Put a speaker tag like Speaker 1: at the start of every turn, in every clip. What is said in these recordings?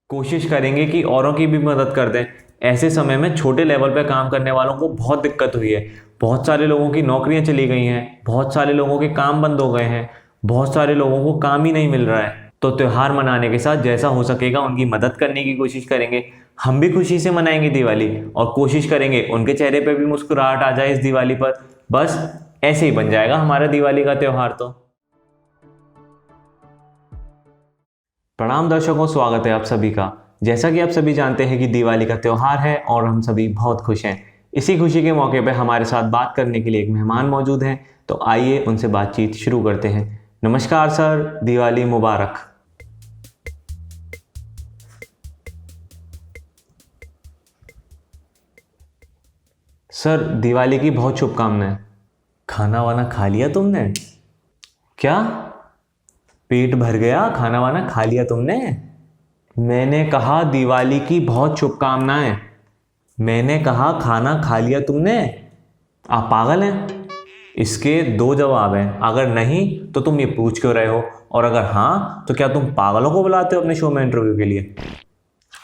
Speaker 1: कोशिश करेंगे कि औरों की भी मदद कर दें। ऐसे समय में छोटे लेवल पर काम करने वालों को बहुत दिक्कत हुई है। बहुत सारे लोगों की नौकरियां चली गई हैं, बहुत सारे लोगों के काम बंद हो गए हैं, बहुत सारे लोगों को काम ही नहीं मिल रहा है। तो त्यौहार मनाने के साथ जैसा हो सकेगा उनकी मदद करने की कोशिश करेंगे। हम भी खुशी से मनाएंगे दिवाली और कोशिश करेंगे उनके चेहरे पे भी मुस्कुराहट आ जाए इस दिवाली पर। बस ऐसे ही बन जाएगा हमारा दिवाली का त्यौहार। तो प्रणाम दर्शकों, स्वागत है आप सभी का। जैसा कि आप सभी जानते हैं कि दिवाली का त्यौहार है और हम सभी बहुत खुश हैं। इसी खुशी के मौके पर हमारे साथ बात करने के लिए एक मेहमान मौजूद हैं, तो आइए उनसे बातचीत शुरू करते हैं। नमस्कार सर, दिवाली मुबारक। सर, दिवाली की बहुत शुभकामनाएं। खाना वाना खा लिया तुमने? क्या पेट भर गया? खाना वाना खा लिया तुमने? मैंने कहा दिवाली की बहुत शुभकामनाएं। मैंने कहा खाना खा लिया तुमने? आप पागल हैं? इसके दो जवाब हैं। अगर नहीं तो तुम ये पूछ क्यों रहे हो, और अगर हाँ तो क्या तुम पागलों को बुलाते हो अपने शो में इंटरव्यू के लिए?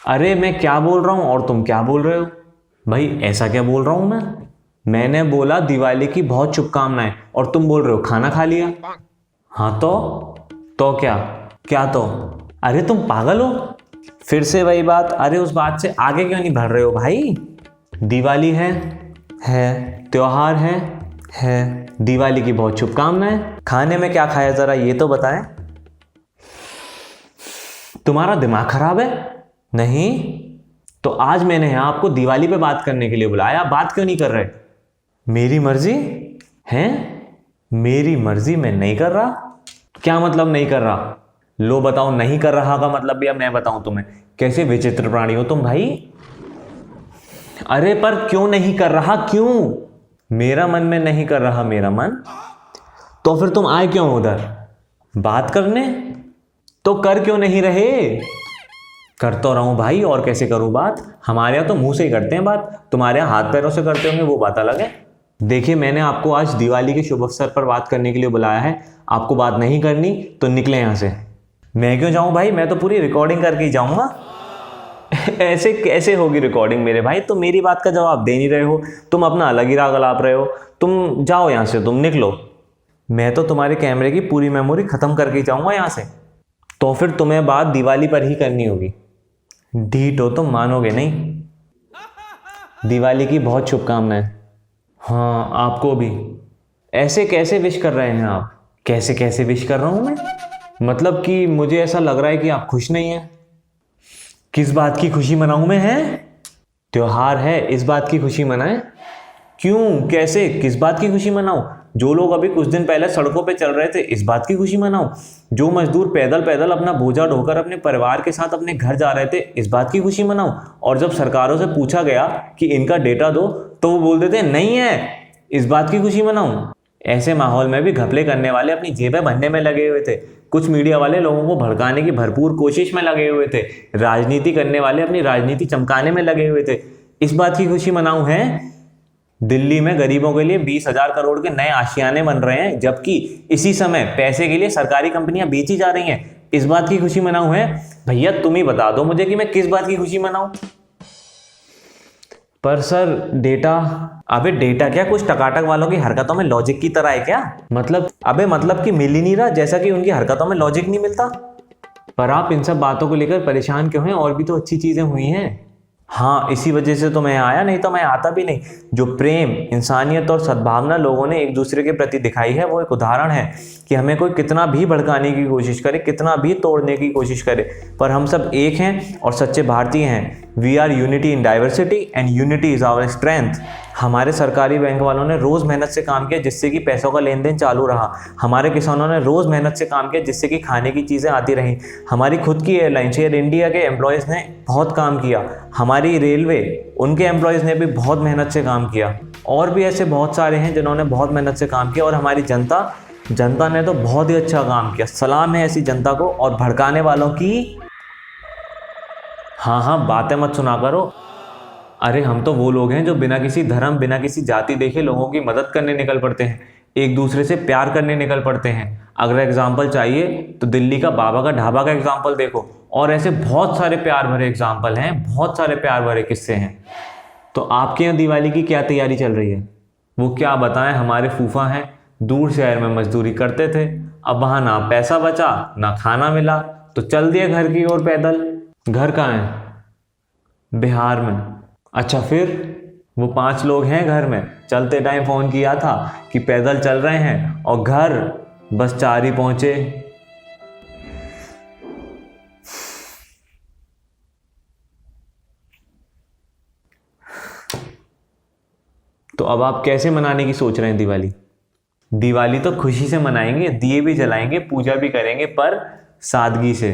Speaker 1: अरे मैं क्या बोल रहा हूँ और तुम क्या बोल रहे हो? भाई ऐसा क्या बोल रहा हूँ मैं? मैंने बोला दिवाली की बहुत शुभकामनाएं और तुम बोल रहे हो खाना खा लिया। हाँ तो क्या क्या तो? अरे तुम पागल हो? फिर से वही बात। अरे उस बात से आगे क्यों नहीं बढ़ रहे हो भाई? दिवाली है, त्योहार है, दिवाली की बहुत शुभकामनाएं। खाने में क्या खाया जरा ये तो बताएं। तुम्हारा दिमाग खराब है? नहीं तो आज मैंने यहाँ आपको दिवाली पे बात करने के लिए बुलाया, आप बात क्यों नहीं कर रहे? मेरी मर्जी है? मेरी मर्जी मैं नहीं कर रहा? क्या मतलब नहीं कर रहा? लो बताओ, नहीं कर रहा का मतलब भी अब मैं बताऊं तुम्हें? कैसे विचित्र प्राणी हो तुम भाई। अरे पर क्यों नहीं कर रहा? क्यों? मेरा मन में नहीं कर रहा मेरा मन। तो फिर तुम आए क्यों उधर बात करने? तो कर क्यों नहीं रहे? कर तो रहा हूं भाई, और कैसे करूं बात? हमारे यहाँ तो मुंह से ही करते हैं बात, तुम्हारे यहाँ हाथ पैरों से करते होंगे, वो बात अलग है। देखिए, मैंने आपको आज दिवाली के शुभ अवसर पर बात करने के लिए बुलाया है। आपको बात नहीं करनी तो निकले यहाँ से। मैं क्यों जाऊं भाई? मैं तो पूरी रिकॉर्डिंग करके ही जाऊंगा। ऐसे कैसे होगी रिकॉर्डिंग मेरे भाई? तुम मेरी बात का जवाब दे नहीं रहे हो, तुम अपना अलग ही राग अलाप रहे हो। तुम जाओ यहाँ से, तुम निकलो। मैं तो तुम्हारे कैमरे की पूरी मेमोरी खत्म करके ही जाऊंगा यहाँ से। तो फिर तुम्हें बात दिवाली पर ही करनी होगी। ढीठ हो तुम, मानोगे नहीं। दिवाली की बहुत शुभकामनाएं। हाँ आपको भी। ऐसे कैसे विश कर रहे हैं आप? कैसे कैसे विश कर रहा हूं मैं? मतलब कि मुझे ऐसा लग रहा है कि आप खुश नहीं हैं। किस बात की खुशी मनाऊं मैं? है त्योहार है, इस बात की खुशी मनाएं। क्यों, कैसे, किस बात की खुशी मनाऊं? जो लोग अभी कुछ दिन पहले सड़कों पे चल रहे थे, इस बात की खुशी मनाऊं? जो मजदूर पैदल पैदल अपना बोझा ढोकर अपने परिवार के साथ अपने घर जा रहे थे, इस बात की खुशी मनाऊं? और जब सरकारों से पूछा गया कि इनका डेटा दो, तो वो बोल देते नहीं है, इस बात की खुशी मनाऊं? ऐसे माहौल में भी घपले करने वाले अपनी जेबें भरने में लगे हुए थे। कुछ मीडिया वाले लोगों को भड़काने की भरपूर कोशिश में लगे हुए थे। राजनीति करने वाले अपनी राजनीति चमकाने में लगे हुए थे। इस बात की खुशी मनाऊं? है दिल्ली में गरीबों के लिए 20,000 करोड़ के नए आशियाने बन रहे हैं, जबकि इसी समय पैसे के लिए सरकारी कंपनियां बेची जा रही हैं। इस बात की खुशी मनाऊं? है भैया तुम ही बता दो मुझे कि मैं किस बात की खुशी मनाऊं। पर सर डेटा। अबे डेटा क्या कुछ टकाटक वालों की हरकतों में लॉजिक की तरह है क्या? मतलब कि मिल ही नहीं रहा, जैसा कि उनकी हरकतों में लॉजिक नहीं मिलता। पर आप इन सब बातों को लेकर परेशान क्यों हैं? और भी तो अच्छी चीजें हुई हैं। हाँ इसी वजह से तो मैं आया, नहीं तो मैं आता भी नहीं। जो प्रेम, इंसानियत और सद्भावना लोगों ने एक दूसरे के प्रति दिखाई है, वो एक उदाहरण है कि हमें कोई कितना भी भड़काने की कोशिश करे, कितना भी तोड़ने की कोशिश करे, पर हम सब एक हैं और सच्चे भारतीय हैं। We are unity in diversity and unity is our strength. हमारे सरकारी बैंक वालों ने रोज मेहनत से काम किया जिससे कि पैसों का लेन देन चालू रहा। हमारे किसानों ने रोज मेहनत से काम किया जिससे कि खाने की चीज़ें आती रहीं। हमारी खुद की एयरलाइंस एयर इंडिया के एम्प्लॉयज़ ने बहुत काम किया। हमारी रेलवे, उनके एम्प्लॉयज़ ने भी बहुत मेहनत से काम किया। और भी ऐसे बहुत सारे हैं जिन्होंने बहुत मेहनत से काम किया। और हमारी जनता ने तो बहुत ही अच्छा काम किया। सलाम है ऐसी जनता को। और भड़काने वालों की हाँ बातें मत सुना करो। अरे हम तो वो लोग हैं जो बिना किसी धर्म, बिना किसी जाति देखे लोगों की मदद करने निकल पड़ते हैं, एक दूसरे से प्यार करने निकल पड़ते हैं। अगर एग्जाम्पल चाहिए तो दिल्ली का बाबा का ढाबा का एग्जाम्पल देखो, और ऐसे बहुत सारे प्यार भरे एग्जाम्पल हैं, बहुत सारे प्यार भरे किस्से हैं। तो आपके यहाँ दिवाली की क्या तैयारी चल रही है? वो क्या बताएं, हमारे फूफा हैं, दूर शहर में मजदूरी करते थे, अब वहाँ ना पैसा बचा ना खाना मिला, तो चल दिए घर की ओर पैदल। घर कहाँ है? बिहार में। अच्छा फिर? वो 5 लोग हैं घर में, चलते टाइम फोन किया था कि पैदल चल रहे हैं, और घर बस 4 ही पहुंचे। तो अब आप कैसे मनाने की सोच रहे हैं दिवाली? दिवाली तो खुशी से मनाएंगे, दिए भी जलाएंगे, पूजा भी करेंगे, पर सादगी से।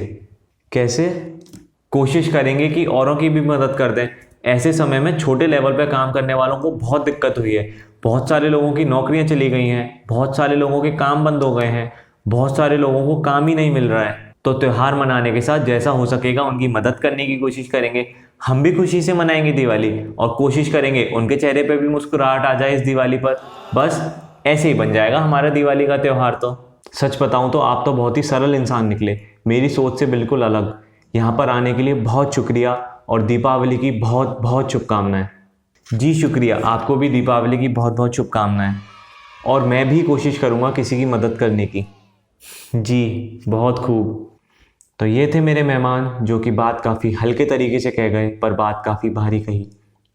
Speaker 1: कैसे? कोशिश करेंगे कि औरों की भी मदद कर दें। ऐसे समय में छोटे लेवल पर काम करने वालों को बहुत दिक्कत हुई है, बहुत सारे लोगों की नौकरियां चली गई हैं, बहुत सारे लोगों के काम बंद हो गए हैं, बहुत सारे लोगों को काम ही नहीं मिल रहा है। तो त्यौहार मनाने के साथ जैसा हो सकेगा उनकी मदद करने की कोशिश करेंगे। हम भी खुशी से मनाएंगे दिवाली, और कोशिश करेंगे उनके चेहरे पे भी मुस्कुराहट आ जाए इस दिवाली पर। बस ऐसे ही बन जाएगा हमारा दिवाली का त्यौहार। तो सच बताऊं तो आप तो बहुत ही सरल इंसान निकले, मेरी सोच से बिल्कुल अलग। यहाँ पर आने के लिए बहुत शुक्रिया, और दीपावली की बहुत बहुत शुभकामनाएं। जी शुक्रिया, आपको भी दीपावली की बहुत बहुत शुभकामनाएं, और मैं भी कोशिश करूँगा किसी की मदद करने की। जी बहुत खूब। तो ये थे मेरे मेहमान, जो कि बात काफ़ी हल्के तरीके से कह गए, पर बात काफ़ी भारी कही।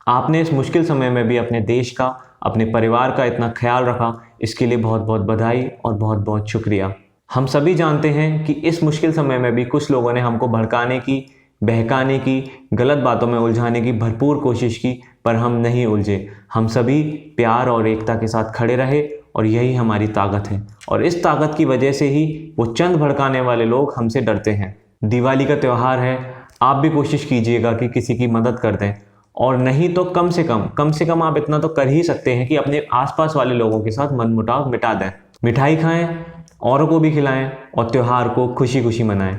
Speaker 1: आपने इस मुश्किल समय में भी अपने देश का, अपने परिवार का इतना ख्याल रखा, इसके लिए बहुत बहुत बधाई और बहुत बहुत शुक्रिया। हम सभी जानते हैं कि इस मुश्किल समय में भी कुछ लोगों ने हमको भड़काने की, बहकाने की, गलत बातों में उलझाने की भरपूर कोशिश की, पर हम नहीं उलझे। हम सभी प्यार और एकता के साथ खड़े रहे, और यही हमारी ताकत है। और इस ताकत की वजह से ही वो चंद भड़काने वाले लोग हमसे डरते हैं। दिवाली का त्यौहार है, आप भी कोशिश कीजिएगा कि किसी की मदद कर दें, और नहीं तो कम से कम आप इतना तो कर ही सकते हैं कि अपने आसपास वाले लोगों के साथ मनमुटाव मिटा दें। मिठाई खाएं, औरों को भी खिलाएं, और त्यौहार को खुशी खुशी मनाएं।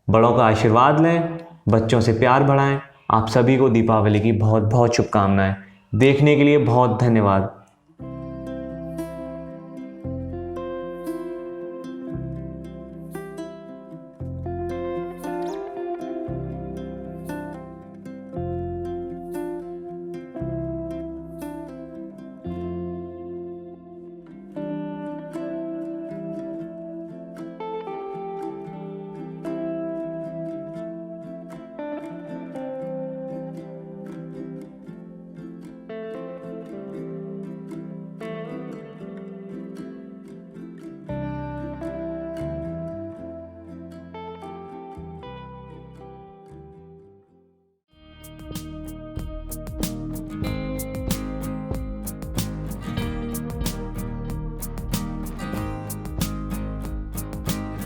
Speaker 1: बड़ों का आशीर्वाद लें, बच्चों से प्यार बढ़ाएं। आप सभी को दीपावली की बहुत बहुत शुभकामनाएं। देखने के लिए बहुत धन्यवाद।